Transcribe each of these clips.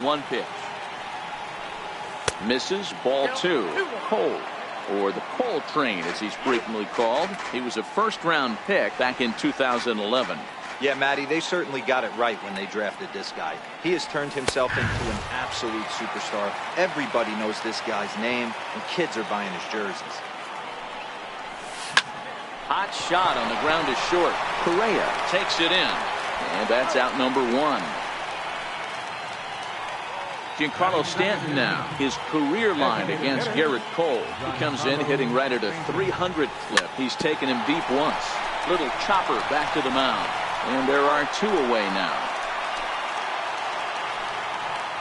1 pitch. Misses. Ball 2. Cole, or the Cole train as he's frequently called. He was a first-round pick back in 2011. Yeah, Matty, they certainly got it right when they drafted this guy. He has turned himself into an absolute superstar. Everybody knows this guy's name, and kids are buying his jerseys. Hot shot on the ground is short. Correa takes it in, and that's out number 1. Giancarlo Stanton now, his career line against Gerrit Cole. He comes in hitting right at a 300 clip. He's taken him deep once. Little chopper back to the mound. And there are 2 away now.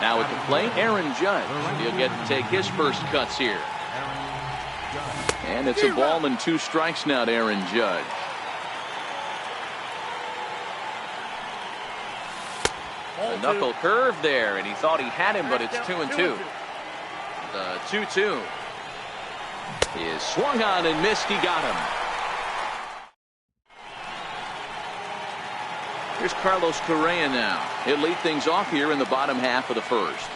Now at the plate, Aaron Judge. He'll get to take his first cuts here. And it's a ball and 2 strikes now to Aaron Judge. A knuckle curve there, and he thought he had him, but it's 2-2. The 2-2 is swung on and missed. He got him. Here's Carlos Correa now. He'll lead things off here in the bottom half of the first.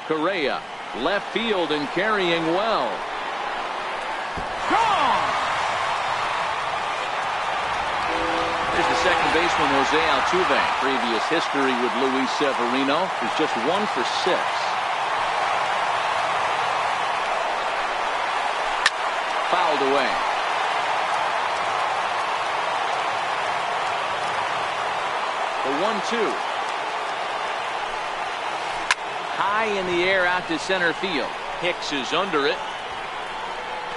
Correa, left field and carrying well. Gone! Here's the second baseman, Jose Altuve. Previous history with Luis Severino. He's just 1 for 6. Fouled away. The 1-2. High in the air out to center field. Hicks is under it.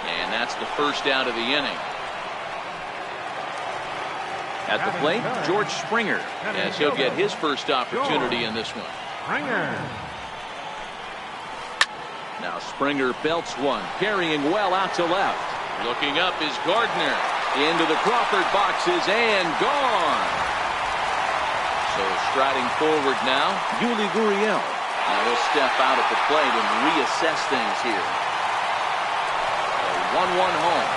And that's the first out of the inning. At the plate, George Springer, as he'll get his first opportunity in this one. Now Springer belts one, carrying well out to left. Looking up is Gardner. Into the Crawford boxes and gone. So striding forward now, Yuli Gurriel. Now he'll step out at the plate and reassess things here. A 1-1 home.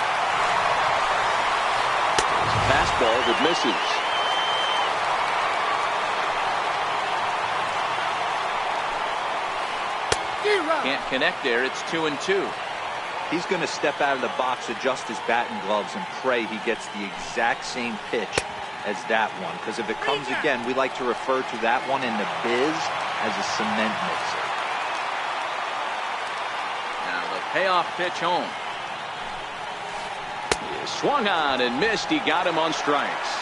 Fastball that misses. Can't connect there. It's 2-2. He's going to step out of the box, adjust his bat and gloves, and pray he gets the exact same pitch as that one. Because if it comes again, we like to refer to that one in the biz as a cement mixer. Now the payoff pitch home. He swung on and missed. He got him on strikes.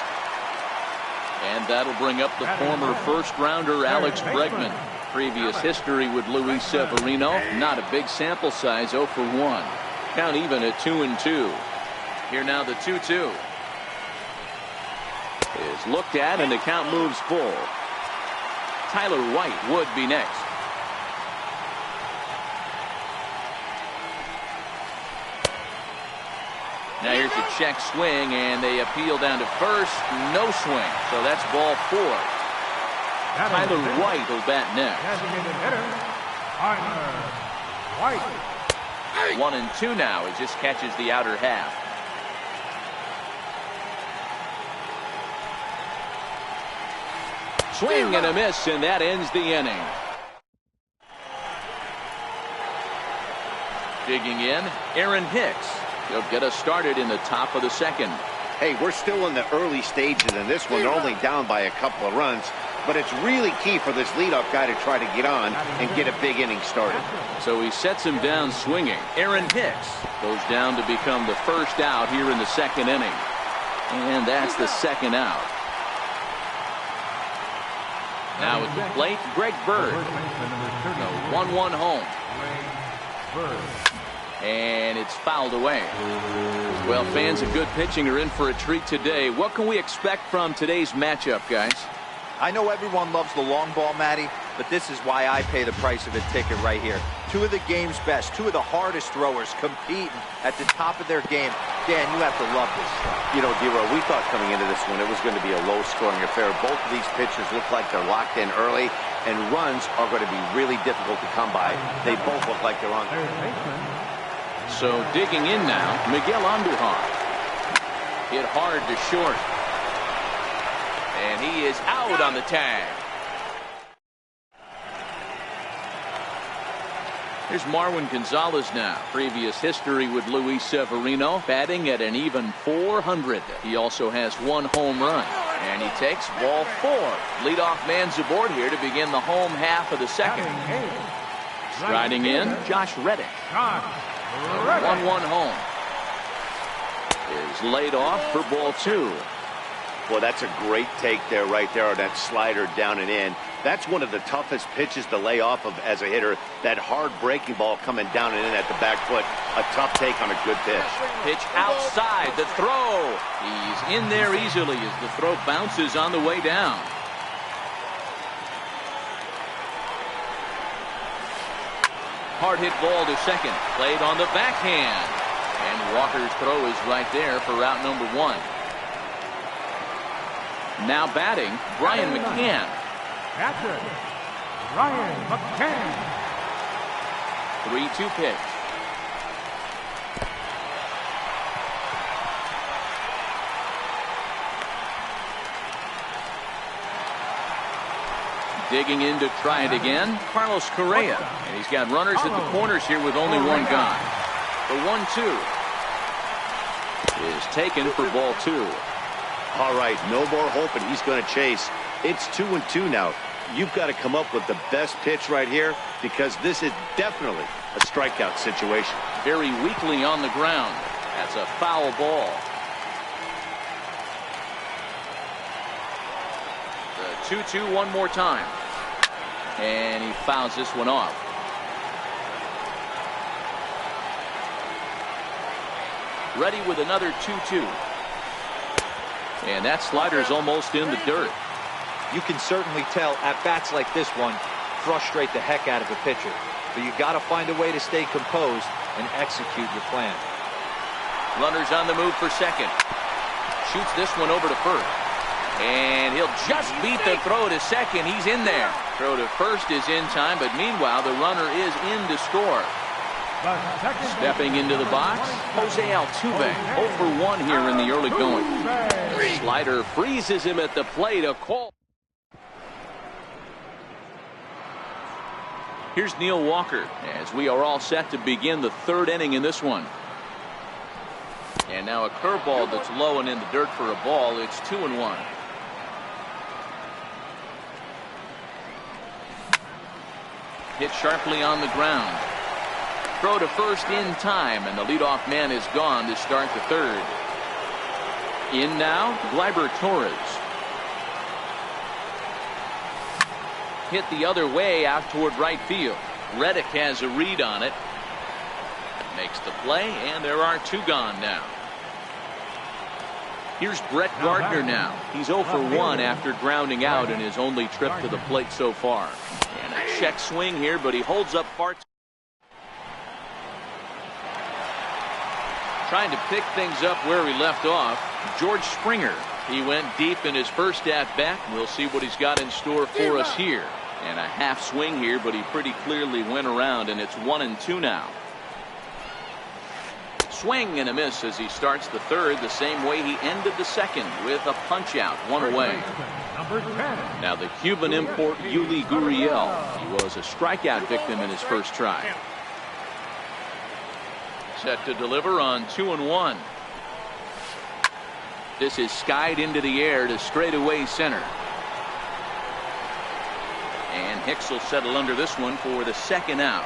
And that'll bring up the former first-rounder Alex Bregman. Previous history with Luis Severino. Not a big sample size, 0 for 1. Count even at 2-2. Here now the 2-2. Is looked at and the count moves full. Tyler White would be next. Now here's a check swing and they appeal down to first. No swing. So that's ball 4. Tyler White will bat next. 1-2 now. He just catches the outer half. Swing and a miss, and that ends the inning. Digging in, Aaron Hicks. He'll get us started in the top of the second. Hey, we're still in the early stages in this one. They're only down by a couple of runs. But it's really key for this leadoff guy to try to get on and get a big inning started. So he sets him down swinging. Aaron Hicks goes down to become the first out here in the second inning. And that's the second out. Now at the plate, Greg Bird. The 1-1 home. And it's fouled away. Well, fans of good pitching are in for a treat today. What can we expect from today's matchup, guys? I know everyone loves the long ball, Matty, but this is why I pay the price of a ticket right here. 2 of the game's best, 2 of the hardest throwers competing at the top of their game. Dan, you have to love this stuff. You know, Dero, we thought coming into this one it was going to be a low-scoring affair. Both of these pitchers look like they're locked in early, and runs are going to be really difficult to come by. They both look like they're on. So digging in now, Miguel Andujar. Hit hard to short. And he is out on the tag. Here's Marwin Gonzalez now. Previous history with Luis Severino, batting at an even .400. He also has 1 home run. And he takes ball 4. Leadoff man's aboard here to begin the home half of the second. Striding in, Josh Reddick. 1-1 home. Is laid off for ball 2. Well, that's a great take there, right there on that slider down and in. That's one of the toughest pitches to lay off of as a hitter. That hard breaking ball coming down and in at the back foot. A tough take on a good pitch. Pitch outside, the throw. He's in there easily as the throw bounces on the way down. Hard hit ball to second. Played on the backhand. And Walker's throw is right there for route number 1. Now batting, Brian McCann. Catcher, Brian McCann. 3-2 pitch. Digging in to try it again, Carlos Correa. And he's got runners at the corners here with only 1 guy. The 1-2 is taken for ball 2. All right, no more hoping he's going to chase. It's 2-2 now. You've got to come up with the best pitch right here because this is definitely a strikeout situation. Very weakly on the ground. That's a foul ball. The 2-2 one more time. And he fouls this one off. Ready with another 2-2. And that slider's almost in the dirt. You can certainly tell at-bats like this one frustrate the heck out of a pitcher. But you got to find a way to stay composed and execute your plan. Runners on the move for second. Shoots this one over to first. And he'll just beat the throw to second. He's in there. Throw to first is in time, but meanwhile the runner is in to score. Stepping into the box, Jose Altuve. 0 for 1 here in the early going. The slider freezes him at the plate. A call. Here's Neil Walker as we are all set to begin the 3rd inning in this one. And now a curveball that's low and in the dirt for a ball. It's 2-1. Hit sharply on the ground. Throw to first in time, and the leadoff man is gone to start the 3rd. In now, Gleyber Torres. Hit the other way out toward right field. Reddick has a read on it. Makes the play, and there are 2 gone now. Here's Brett Gardner now. He's 0 for 1 after grounding out in his only trip to the plate so far. And a check swing here, but he holds up parts. Trying to pick things up where he left off, George Springer. He went deep in his first at-bat. We'll see what he's got in store for us here. And a half swing here, but he pretty clearly went around, and it's 1-2 now. Swing and a miss as he starts the 3rd the same way he ended the 2nd with a punch out, 1 away. Now the Cuban import Yuli Gurriel. He was a strikeout victim in his first try. Set to deliver on 2-1. This is skied into the air to straightaway center. And Hicks will settle under this one for the 2nd out.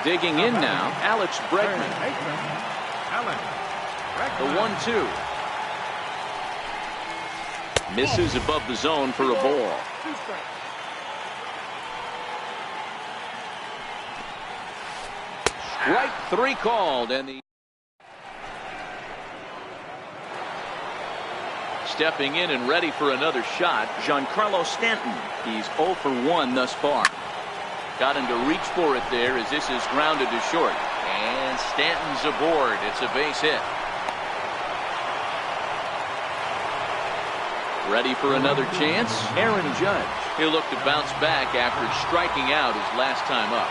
Digging in now, Alex Bregman. The 1-2. Misses above the zone for a ball. Strike 3 called, and the stepping in and ready for another shot, Giancarlo Stanton. He's 0 for 1 thus far. Got him to reach for it there as this is grounded to short. And Stanton's aboard. It's a base hit. Ready for another chance? Aaron Judge. He'll look to bounce back after striking out his last time up.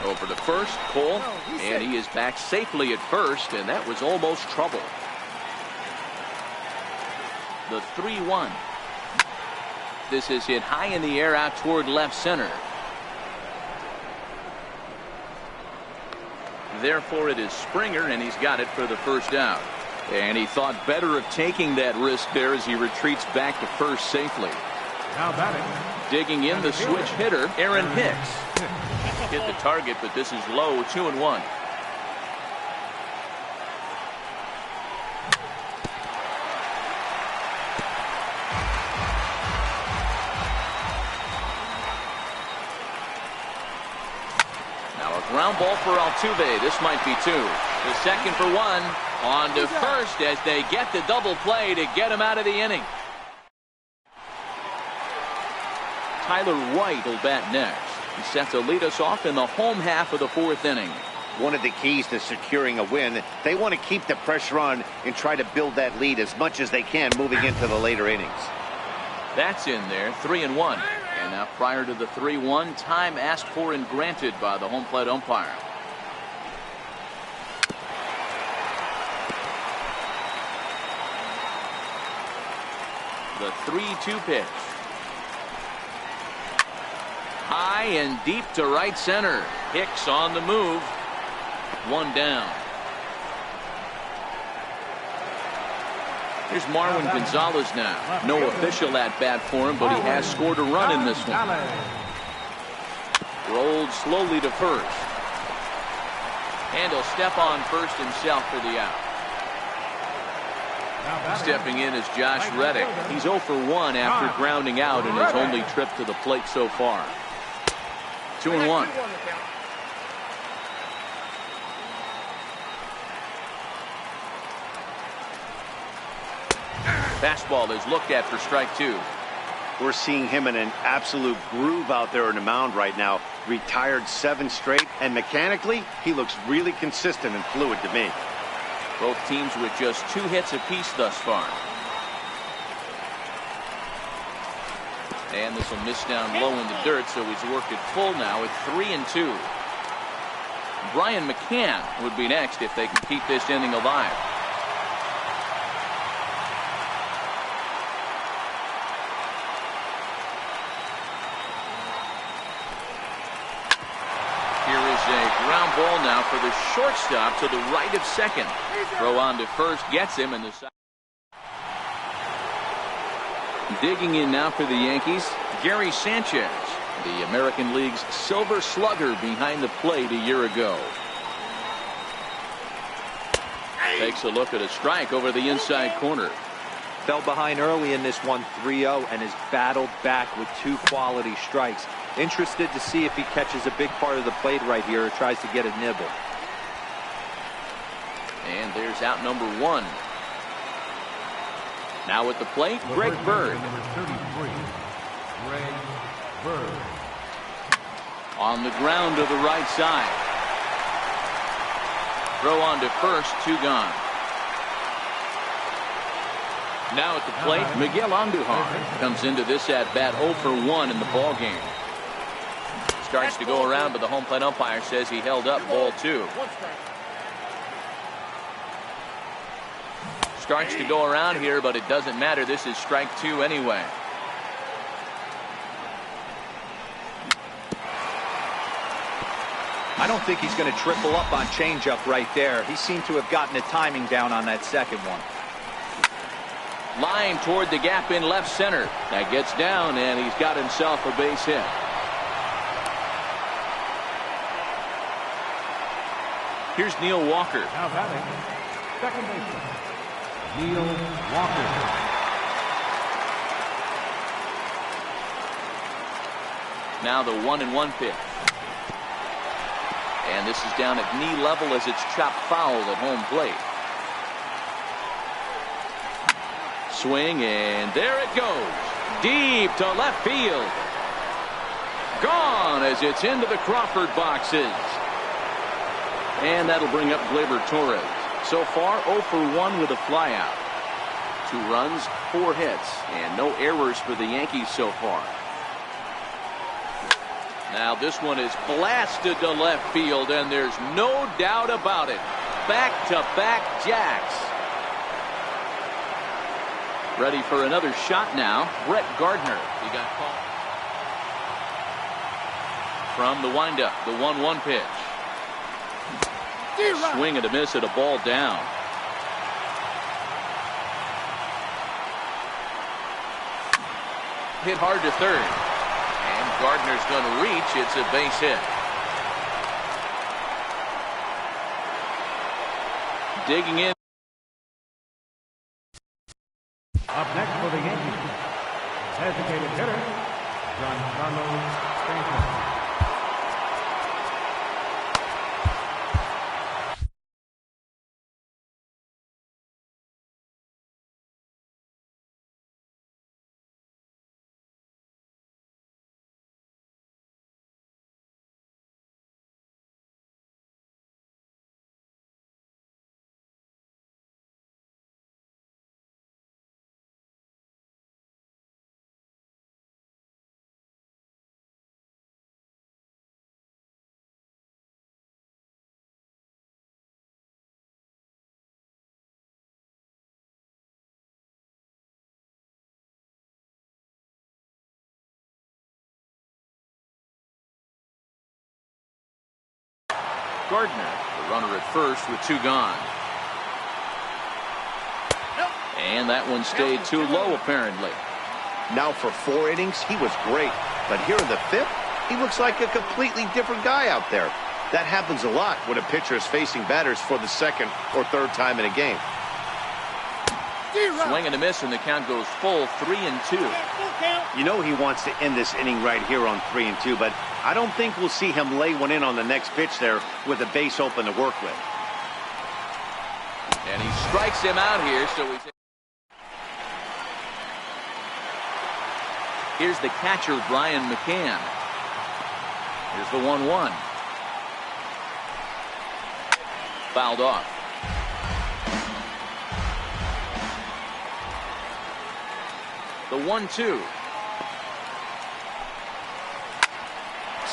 Over to first, Cole, and he is back safely at first, and that was almost trouble. The 3-1. This is hit high in the air out toward left center. Therefore, it is Springer, and he's got it for the first out. And he thought better of taking that risk there as he retreats back to first safely. Now batting. Digging in the switch hitter, Aaron Hicks. Hit the target, but this is low, 2-1. Ground ball for Altuve. This might be two. The second for one. On to first as they get the double play to get him out of the inning. Tyler White will bat next. He's set to lead us off in the home half of the fourth inning. One of the keys to securing a win, they want to keep the pressure on and try to build that lead as much as they can moving into the later innings. That's in there, 3-1. And now prior to the 3-1, time asked for and granted by the home plate umpire. The 3-2 pitch. High and deep to right center. Hicks on the move. One down. Here's Marwin Gonzalez now. No official at bat for him, but he has scored a run in this one. Rolled slowly to first. And he'll step on first himself for the out. Stepping in is Josh Reddick. He's 0 for 1 after grounding out in his only trip to the plate so far. 2-1. Fastball is looked at for strike two. We're seeing him in an absolute groove out there on the mound right now. Retired 7 straight, and mechanically, he looks really consistent and fluid to me. Both teams with just 2 hits apiece thus far. And this will miss down low in the dirt, so he's worked it full now at 3-2. Brian McCann would be next if they can keep this inning alive. Ground ball now for the shortstop to the right of second. Throw on to first gets him in the side. Digging in now for the Yankees, Gary Sanchez, the American League's Silver Slugger behind the plate a year ago. Takes a look at a strike over the inside corner. Fell behind early in this one, 3-0, and has battled back with 2 quality strikes. Interested to see if he catches a big part of the plate right here or tries to get a nibble. And there's out number 1. Now at the plate, Greg Bird. Number 33, Greg Bird. On the ground to the right side. Throw on to first, 2 gone. Now at the plate, Miguel Andujar comes into this at-bat 0 for 1 in the ballgame. Starts to go around, but the home plate umpire says he held up ball 2. Starts to go around here, but it doesn't matter. This is strike 2 anyway. I don't think he's going to triple up on changeup right there. He seemed to have gotten the timing down on that second one. Line toward the gap in left center. That gets down, and he's got himself a base hit. Here's Neil Walker. Now batting, second baseman, Neil Walker. Now the 1-1 pitch. And this is down at knee level as it's chopped foul at home plate. Swing, and there it goes. Deep to left field. Gone as it's into the Crawford boxes. And that'll bring up Gleyber Torres. So far, 0 for 1 with a flyout. 2 runs, 4 hits, and no errors for the Yankees so far. Now this one is blasted to left field, and there's no doubt about it. Back-to-back jacks. Ready for another shot now. Brett Gardner. He got called. From the windup, the 1-1 pitch. Swing and a miss at a ball down. Hit hard to third. And Gardner's going to reach. It's a base hit. Digging in. Up next for the Yankees, designated hitter, Giancarlo Stanton. Gardner, the runner at first with 2 gone. And that one stayed too low, apparently. Now for 4 innings, he was great. But here in the 5th, he looks like a completely different guy out there. That happens a lot when a pitcher is facing batters for the 2nd or 3rd time in a game. Swing and a miss, and the count goes full 3-2. You know he wants to end this inning right here on 3-2, but I don't think we'll see him lay one in on the next pitch there with a base open to work with. And he strikes him out here, so he's... Here's the catcher, Brian McCann. Here's the 1-1. Fouled off. The 1-2.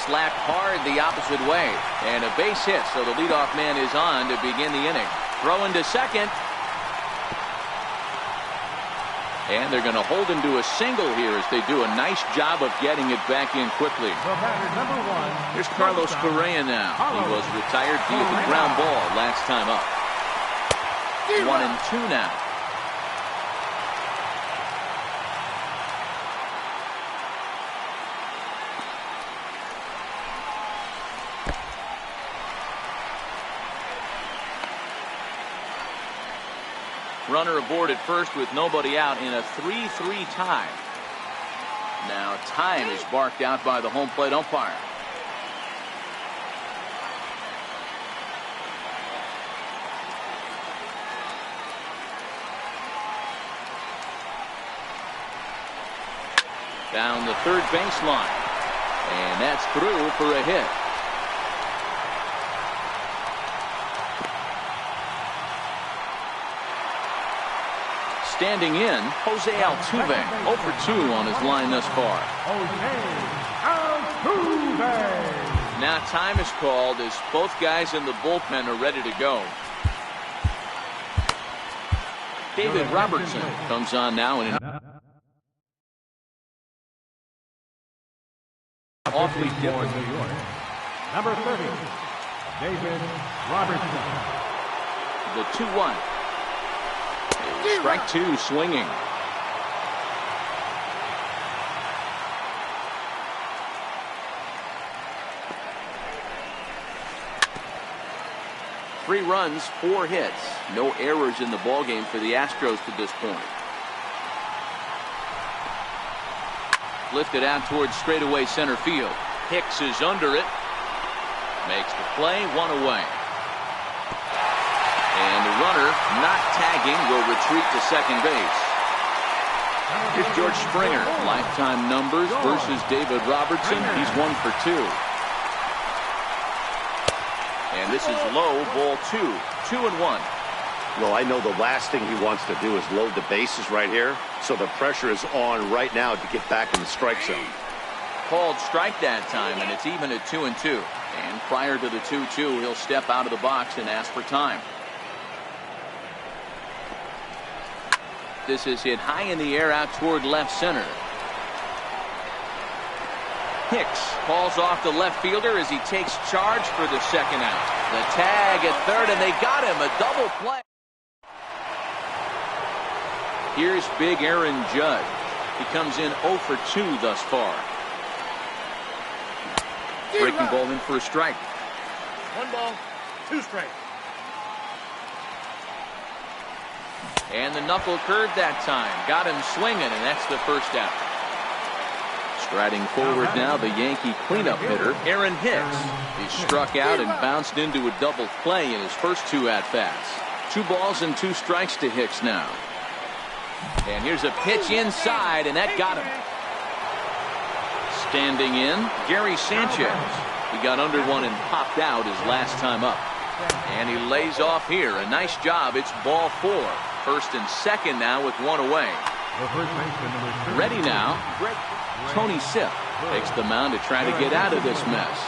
Slapped hard the opposite way. And a base hit, so the leadoff man is on to begin the inning. Throwing to second. And they're going to hold him to a single here as they do a nice job of getting it back in quickly. Here's Carlos Correa now. He was retired via the ground ball last time up. 1-2 now. Runner aboard at first with nobody out in a 3-3 tie. Now time is barked out by the home plate umpire. Down the third baseline. And that's through for a hit. Standing in, Jose Altuve, 0 for 2 on his line thus far. Now time is called as both guys in the bullpen are ready to go. David Robertson comes on now in an awfully different. Number 30, David Robertson. The 2-1. Strike 2 swinging. Three runs, 4 hits. No errors in the ballgame for the Astros to this point. Lifted out towards straightaway center field. Hicks is under it. Makes the play, 1 away. And the runner, not tagging, will retreat to second base. Here's George Springer. Lifetime numbers versus David Robertson. He's 1 for 2. And this is low, ball 2. 2-1. Well, I know the last thing he wants to do is load the bases right here. So the pressure is on right now to get back in the strike zone. called strike that time, and it's even at 2-2. And prior to the 2-2, he'll step out of the box and ask for time. This is hit high in the air out toward left center. Hicks falls off the left fielder as he takes charge for the second out. The tag at third, and they got him. A double play. Here's big Aaron Judge. He comes in 0 for 2 thus far. Breaking ball in for a strike. 1 ball, 2 strikes. And the knuckle curve that time. Got him swinging, and that's the first out. Striding forward now, the Yankee cleanup hitter, Aaron Hicks. He struck out and bounced into a double play in his first 2 at-bats. 2 balls and 2 strikes to Hicks now. And here's a pitch inside, and that got him. Standing in, Gary Sanchez. He got under one and popped out his last time up. And he lays off here. A nice job. It's ball 4. First and second now with 1 away. Ready now. Tony Sipp takes the mound to try to get out of this mess.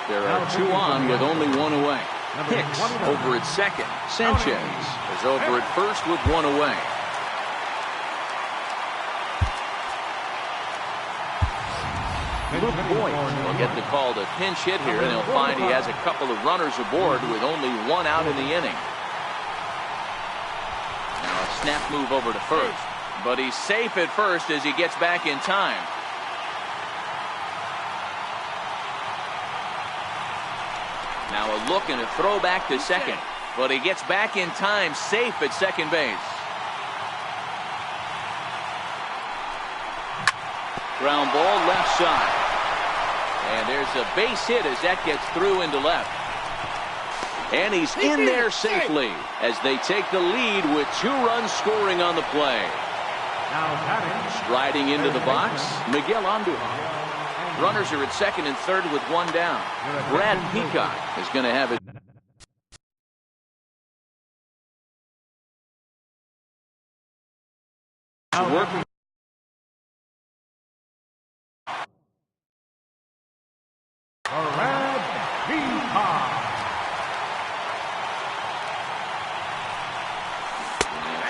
There are 2 on with only 1 away. Hicks over at second. Sanchez is over at first with 1 away. Luke Boyd will get the call to pinch hit here, and he'll find he has a couple of runners aboard with only 1 out in the inning. Now a snap move over to first, but he's safe at first as he gets back in time. Now a look and a throw back to second, but he gets back in time, safe at second base. Ground ball left side. And there's a base hit as that gets through into left. And he's in there safely as they take the lead with 2 runs scoring on the play. Striding into the box, Miguel Andujar. Runners are at second and third with 1 down. Brad Peacock is going to have it. Working.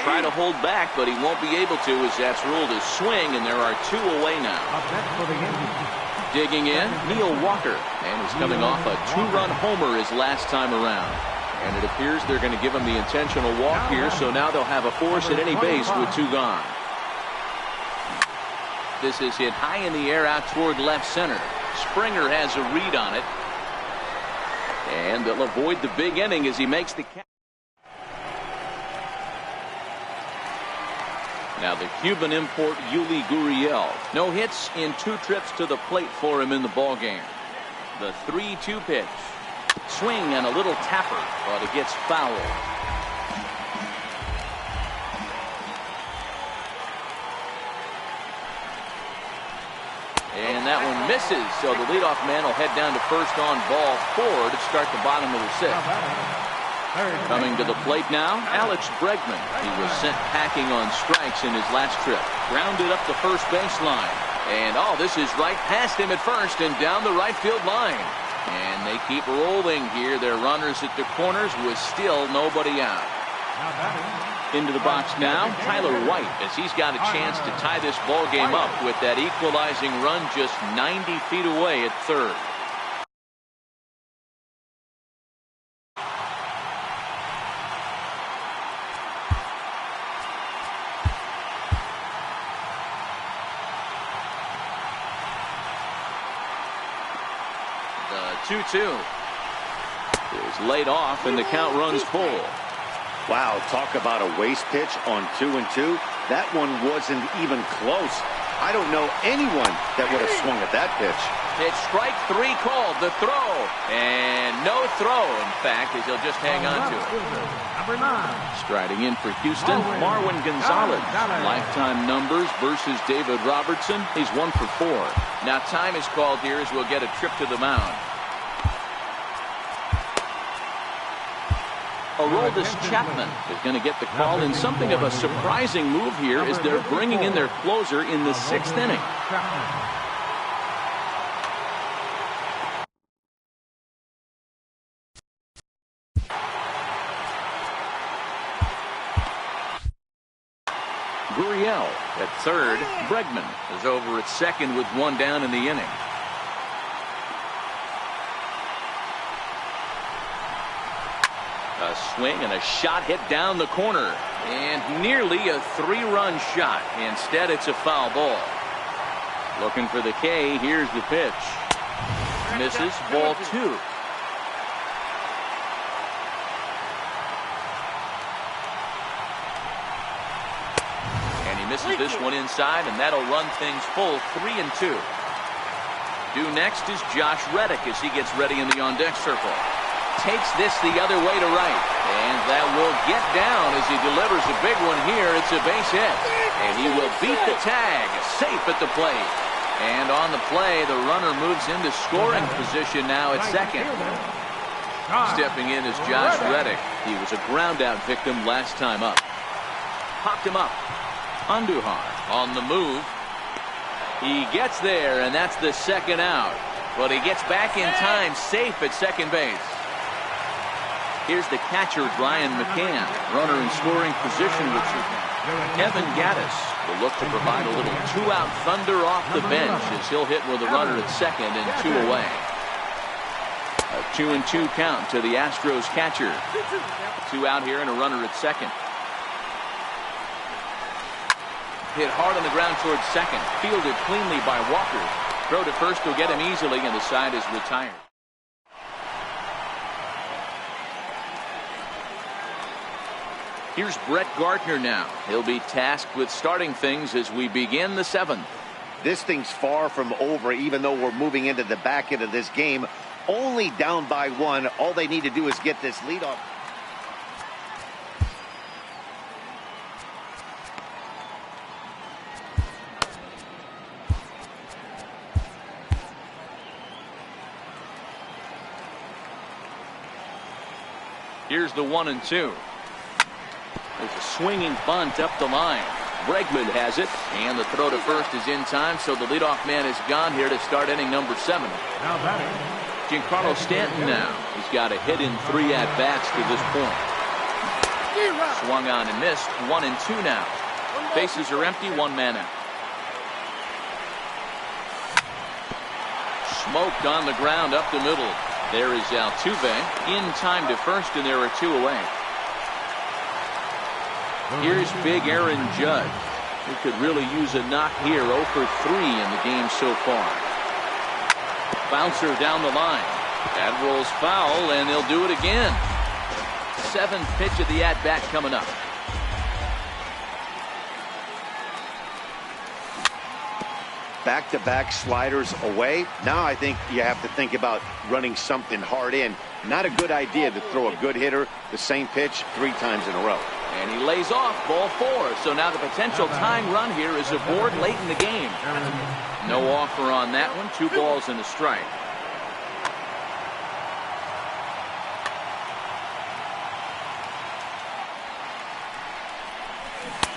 Try to hold back, but he won't be able to as that's ruled a swing, and there are 2 away now. Digging in, Neil Walker, and he's coming off a 2-run homer his last time around. And it appears they're going to give him the intentional walk here, so now they'll have a force at any base with 2 gone. This is hit high in the air out toward left center. Springer has a read on it. And they'll avoid the big inning as he makes the catch. Now the Cuban import Yuli Gurriel. No hits in 2 trips to the plate for him in the ballgame. The 3-2 pitch. Swing and a little tapper, but it gets foul. And that one misses, so the leadoff man will head down to first on ball 4 to start the bottom of the 6th. Coming to the plate now, Alex Bregman. He was sent packing on strikes in his last trip. Grounded up the first baseline. And this is right past him at first and down the right field line. And they keep rolling here. Their runners at the corners with still nobody out. Into the box now, Tyler White, as he's got a chance to tie this ball game up with that equalizing run just 90 feet away at third. The 2-2 is laid off, and the count runs full. Wow, talk about a waste pitch on 2-2. That one wasn't even close. I don't know anyone that would have swung at that pitch. It's strike 3 called, the throw. And no throw, in fact, as he'll just hang on to it. Striding in for Houston, Marwin Gonzalez. Lifetime numbers versus David Robertson. He's 1 for 4. Now time is called here as we'll get a trip to the mound. Aroldis Chapman is going to get the call in something of a surprising move here as they're bringing in their closer in the 6th inning. Gurriel at third. Bregman is over at second with one down in the inning. A swing and a shot hit down the corner. And nearly a 3-run shot. Instead, it's a foul ball. Looking for the K. Here's the pitch. Misses. Ball 2. Misses this one inside, and that'll run things full 3-2. Due next is Josh Reddick as he gets ready in the on-deck circle. Takes this the other way to right, and that will get down as he delivers a big one here. It's a base hit, and he will beat the tag, safe at the plate. And on the play, the runner moves into scoring position now at second. Stepping in is Josh Reddick. He was a ground-out victim last time up. Popped him up. Andujar on the move. He gets there, and that's the second out. But he gets back in time, safe at second base. Here's the catcher, Brian McCann. Runner in scoring position with Kevin Gaddis will look to provide a little two-out thunder off the bench as he'll hit with a runner at second and 2 away. A 2-2 count to the Astros catcher. 2 out here and a runner at second. Hit hard on the ground towards second. Fielded cleanly by Walker. Throw to first will get him easily, and the side is retired. Here's Brett Gardner now. He'll be tasked with starting things as we begin the 7th. This thing's far from over, even though we're moving into the back end of this game. Only down by 1. All they need to do is get this lead off. Here's the 1-2. There's a swinging bunt up the line. Bregman has it, and the throw to first is in time, so the leadoff man is gone here to start inning number 7. Now batting, Giancarlo Stanton now. He's got a hit in 3 at-bats to this point. Swung on and missed. 1-2 now. Bases are empty, 1 man out. Smoked on the ground up the middle. There is Altuve in time to first, and there are 2 away. Here's big Aaron Judge, who could really use a knock here. 0 for 3 in the game so far. Bouncer down the line. That rolls foul, and they'll do it again. 7th pitch of the at-bat coming up. Back-to-back sliders away. Now I think you have to think about running something hard in. Not a good idea to throw a good hitter the same pitch 3 times in a row. And he lays off ball 4. So now the potential tying run here is aboard late in the game. No offer on that one. 2 balls and a strike.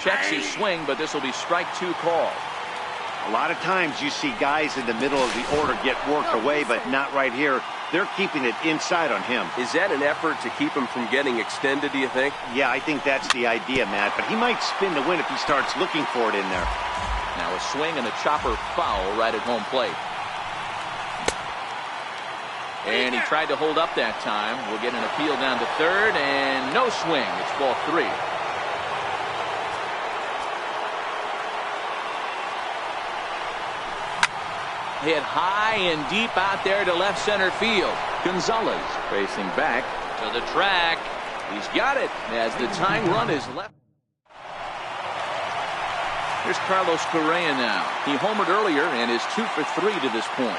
Checks his swing, but this will be strike 2 called. A lot of times you see guys in the middle of the order get worked away, but not right here. They're keeping it inside on him. Is that an effort to keep him from getting extended, do you think? Yeah, I think that's the idea, Matt. But he might spin to win if he starts looking for it in there. Now a swing and a chopper foul right at home plate. And he tried to hold up that time. We'll get an appeal down to third, and no swing. It's ball 3. Hit high and deep out there to left center field. Gonzalez facing back to the track. He's got it as the tying run is left. Here's Carlos Correa now. He homered earlier and is 2 for 3 to this point.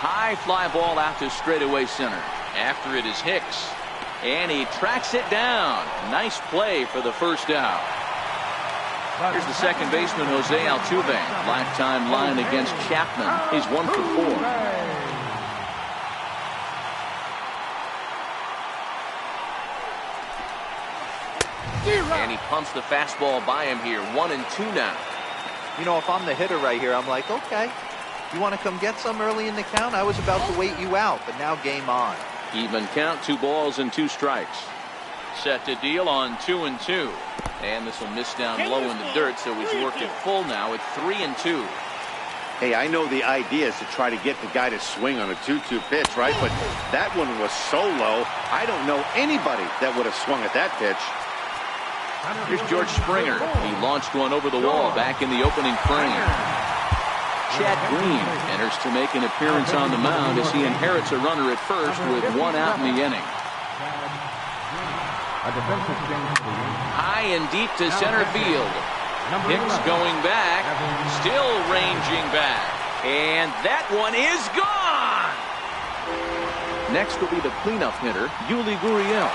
High fly ball out to straightaway center. After it is Hicks. And he tracks it down. Nice play for the first out. Here's the second baseman, Jose Altuve. Lifetime line against Chapman. He's 1 for 4. And he pumps the fastball by him here. 1-2 now. You know, if I'm the hitter right here, I'm like, okay, you want to come get some early in the count? I was about to wait you out, but now game on. Even count, 2 balls and 2 strikes. Set to deal on 2-2. And this will miss down low in the dirt, so he's worked it full now at 3-2. Hey, I know the idea is to try to get the guy to swing on a 2-2 pitch, right? But that one was so low, I don't know anybody that would have swung at that pitch. Here's George Springer. He launched one over the wall back in the opening frame. Chad Green enters to make an appearance on the mound as he inherits a runner at first with 1 out in the inning. High and deep to center field. Hicks going back, still ranging back, and that one is gone. Next will be the cleanup hitter, Yuli Gurriel.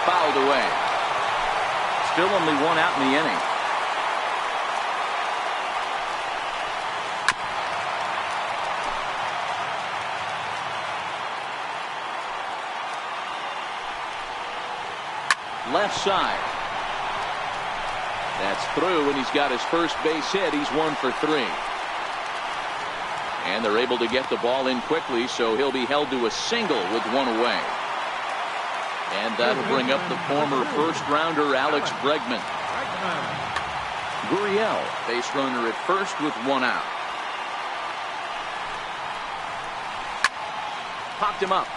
Fouled away. Still only 1 out in the inning. Left side. That's through, and he's got his first base hit. He's 1 for 3. And they're able to get the ball in quickly, so he'll be held to a single with 1 away. And that'll bring up the former first-rounder Alex Bregman. Gurriel, base runner at first with 1 out. Popped him up.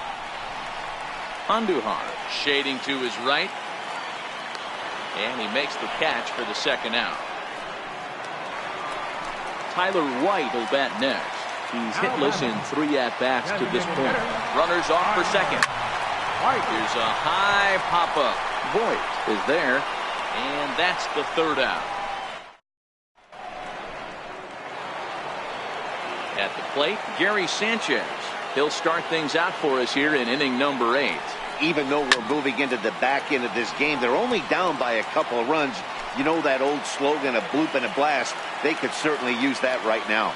Andujar shading to his right. And he makes the catch for the 2nd out. Tyler White will bat next. He's hitless in 3 at-bats to this point. Runners off for second. Here's a high pop-up. Voit is there, and that's the 3rd out. At the plate, Gary Sanchez. He'll start things out for us here in inning number 8. Even though we're moving into the back end of this game, they're only down by a couple of runs. You know that old slogan, a bloop and a blast. They could certainly use that right now.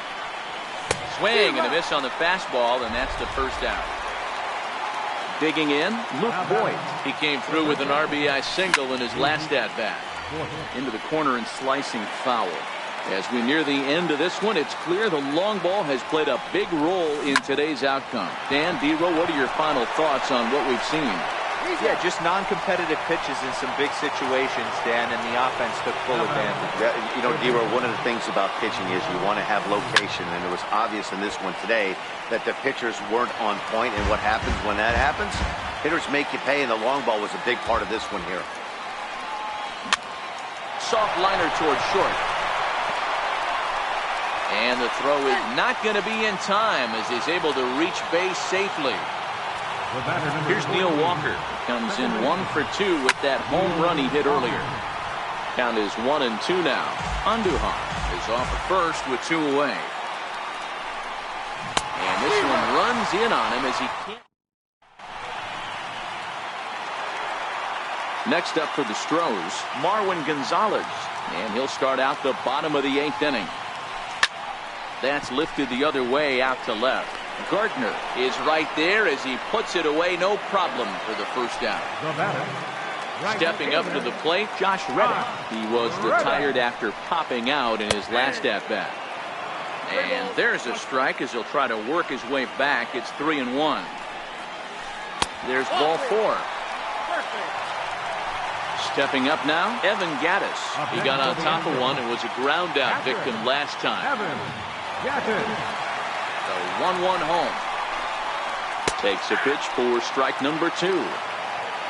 Swing and a miss on the fastball, and that's the 1st out. Digging in, Luke Voit. He came through with an RBI single in his last at-bat. Into the corner and slicing foul. As we near the end of this one, it's clear the long ball has played a big role in today's outcome. Dan, Dero, what are your final thoughts on what we've seen? Yeah, just non-competitive pitches in some big situations, Dan, and the offense took full advantage. Yeah, you know, Dero, one of the things about pitching is you want to have location, and it was obvious in this one today that the pitchers weren't on point, and what happens when that happens? Hitters make you pay, and the long ball was a big part of this one here. Soft liner towards short. And the throw is not going to be in time as he's able to reach base safely. Here's Neil Walker. Comes in 1 for 2 with that home run he hit earlier. Count is 1-2 now. Andujar is off at first with 2 away. And this one runs in on him as he can't. Next up for the Stros, Marwin Gonzalez. And he'll start out the bottom of the 8th inning. That's lifted the other way out to left. Gardner is right there as he puts it away, no problem for the 1st out. Stepping up to the plate, Josh Reddick. He was retired after popping out in his last at-bat. And there's a strike as he'll try to work his way back. It's 3-1. There's ball 4. Stepping up now, Evan Gattis. He got on top of one and was a ground out victim last time. The 1-1 home. Takes a pitch for strike number 2.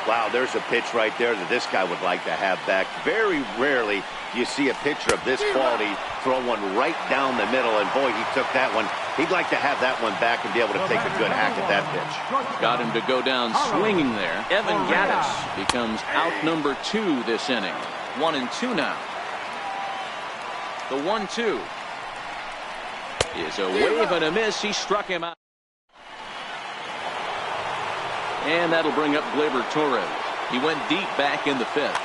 Wow, there's a pitch right there that this guy would like to have back. Very rarely do you see a pitcher of this quality throw one right down the middle, and boy, he took that one. He'd like to have that one back and be able to take a good hack at that pitch. Got him to go down swinging there. Evan Gattis becomes out number 2 this inning. 1-2 now. The 1-2 is a wave and a miss. He struck him out. And that'll bring up Gleyber Torres. He went deep back in the 5th.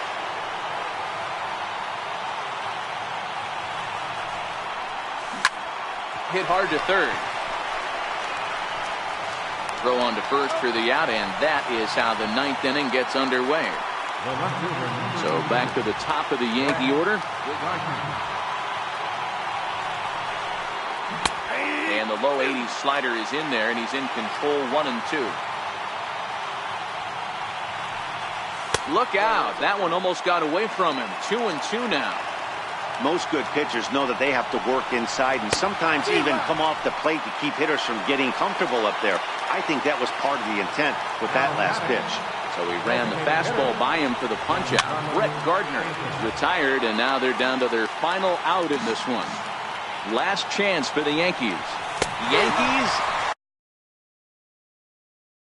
Hit hard to 3rd. Throw on to 1st for the out, and that is how the 9th inning gets underway. So back to the top of the Yankee order. And the the low 80s slider is in there, and he's in control 1-2. Look out. That one almost got away from him. 2-2 now. Most good pitchers know that they have to work inside and sometimes even come off the plate to keep hitters from getting comfortable up there. I think that was part of the intent with that last pitch. So he ran the fastball by him for the punch-out. Brett Gardner retired, and now they're down to their final out in this one. Last chance for the Yankees. Yankees